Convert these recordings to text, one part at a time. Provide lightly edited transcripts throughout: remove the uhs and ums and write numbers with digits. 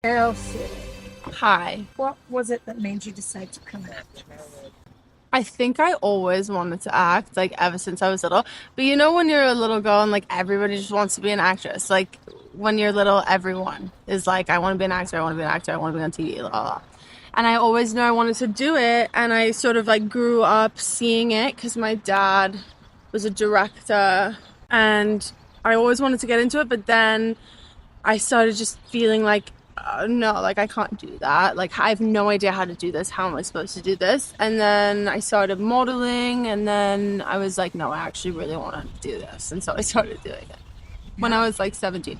Elsie, Hi. what was it that made you decide to come out? I think I always wanted to act, like, ever since I was little. But you know when you're a little girl and, like, everybody just wants to be an actress? Like, when you're little, everyone is like, I want to be an actor, I want to be an actor, I want to be on TV, blah, blah, blah. And I always knew I wanted to do it, and I sort of, like, grew up seeing it because my dad was a director, and I always wanted to get into it, but then I started just feeling like, no, like I can't do that. Like I have no idea how to do this. How am I supposed to do this? And then I started modeling, and then I was like, no, I actually really want to do this. And so I started doing it when I was like 17.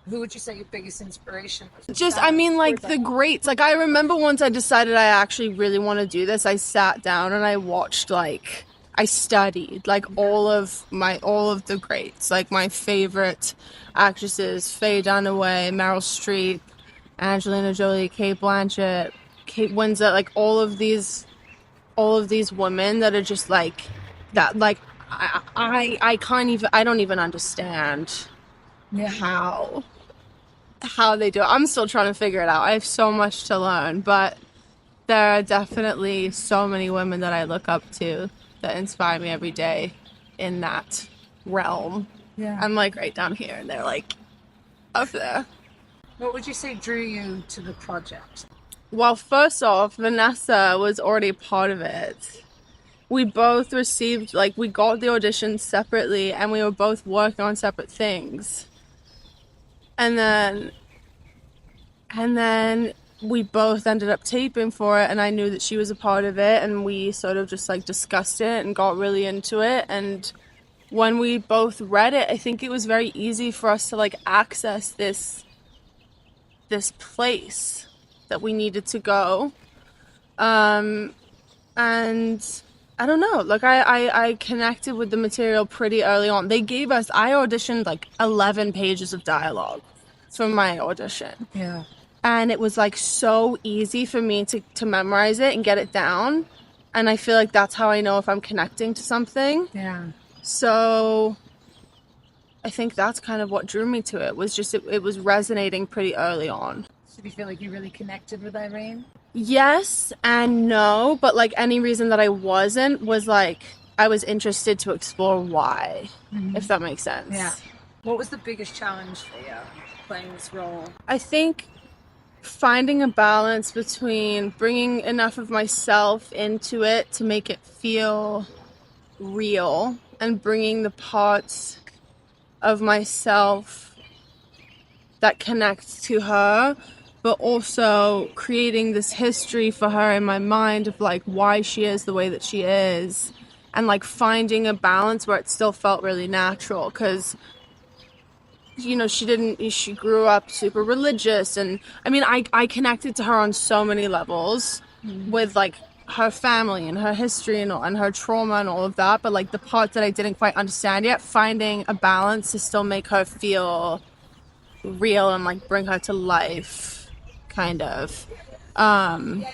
Who would you say your biggest inspiration was? Just, I mean, like the greats. Like I remember once I decided I actually really want to do this, I sat down and I watched, like, I studied like all of the greats, like my favorite actresses: Faye Dunaway, Meryl Streep, Angelina Jolie, Kate Blanchett, Kate Winslet, like all of these women that are just like that. Like I can't even, I don't even understand how they do it. I'm still trying to figure it out. I have so much to learn, but there are definitely so many women that I look up to that inspire me every day in that realm. Yeah. I'm like right down here and they're like up there. What would you say drew you to the project? Well, first off, Vanessa was already a part of it. We both received, like, we got the auditions separately and we were both working on separate things. And then we both ended up taping for it, and I knew that she was a part of it, and we sort of just like discussed it and got really into it. And when we both read it, I think it was very easy for us to like access this place that we needed to go. And I don't know, like I connected with the material pretty early on. They gave us, I auditioned like 11 pages of dialogue for my audition. Yeah. And it was like so easy for me to memorize it and get it down. And I feel like that's how I know if I'm connecting to something. Yeah. So I think that's kind of what drew me to it, was just it was resonating pretty early on. So do you feel like you really connected with Irene? Yes and no, but like any reason that I wasn't was like I was interested to explore why, if that makes sense. Yeah. What was the biggest challenge for you playing this role? I think finding a balance between bringing enough of myself into it to make it feel real and bringing the parts of myself that connect to her, but also creating this history for her in my mind of like why she is the way that she is, and like finding a balance where it still felt really natural. Because you know, she grew up super religious, and I mean I connected to her on so many levels with like her family and her history and her trauma and all of that, but like the parts that I didn't quite understand yet, finding a balance to still make her feel real and like bring her to life, kind of. And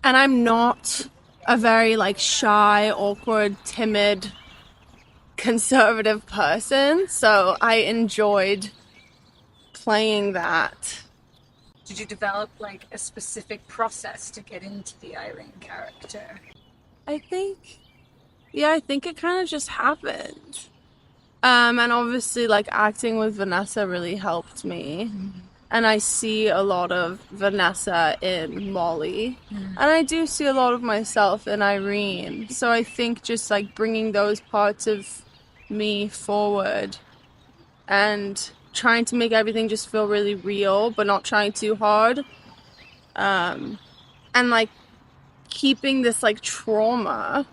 I'm not a very like shy, awkward, timid, conservative person, so I enjoyed playing that. Did you develop like a specific process to get into the Irene character? I think it kind of just happened. And obviously like acting with Vanessa really helped me. And I see a lot of Vanessa in Molly. And I do see a lot of myself in Irene. So I think just like bringing those parts of me forward and trying to make everything just feel really real, but not trying too hard. And like keeping this like trauma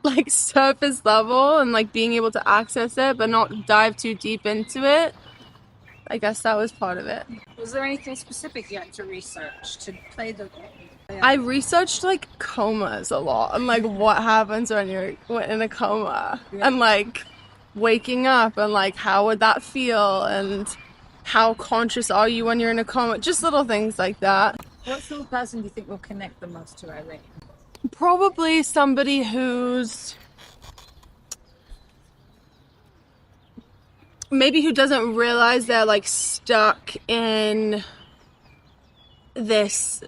like surface level and like being able to access it but not dive too deep into it. I guess that was part of it. Was there anything specific you had to research to play the role? I researched like comas a lot and like what happens when you're in a coma, and like waking up and like how would that feel and how conscious are you when you're in a coma, just little things like that. What sort of person do you think will connect the most to Irene? Probably somebody who's maybe who doesn't realize they're like stuck in this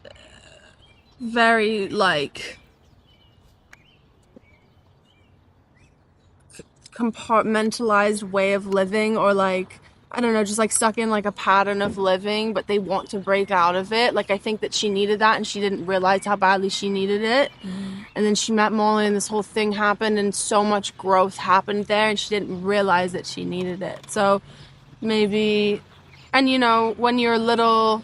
very like compartmentalized way of living, or like, I don't know, just like stuck in like a pattern of living, but they want to break out of it. Like, I think that she needed that and she didn't realize how badly she needed it. And then she met Molly and this whole thing happened and so much growth happened there and she didn't realize that she needed it. So maybe, and you know, when you're little,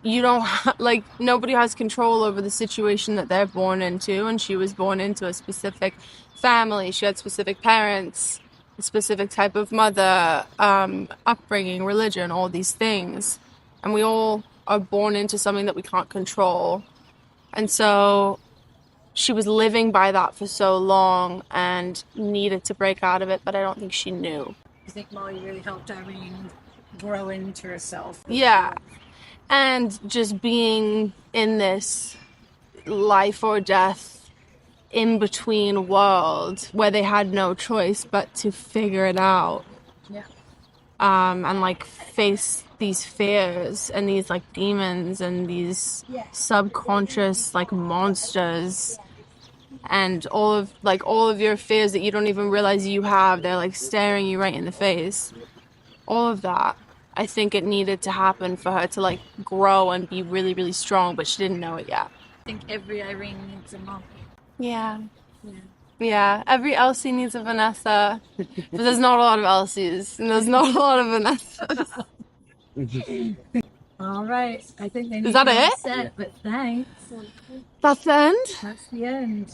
you don't like, nobody has control over the situation that they're born into, and she was born into a specific family. She had specific parents, a specific type of mother, upbringing, religion, all these things, and we all are born into something that we can't control. And so she was living by that for so long and needed to break out of it, but I don't think she knew. I think Molly really helped Irene grow into herself. Yeah. And just being in this life or death in between world where they had no choice but to figure it out. Yeah. And like face these fears and these like demons and these subconscious like monsters and all of your fears that you don't even realize you have. They're like staring you right in the face. All of that. I think it needed to happen for her to like grow and be really, really strong, but she didn't know it yet. I think every Irene needs a mom. Yeah. Yeah, every Elsie needs a Vanessa, but there's not a lot of Elsies, and there's not a lot of Vanessas. All right, I think they need Is that to be it? set, but thanks. That's the end? That's the end.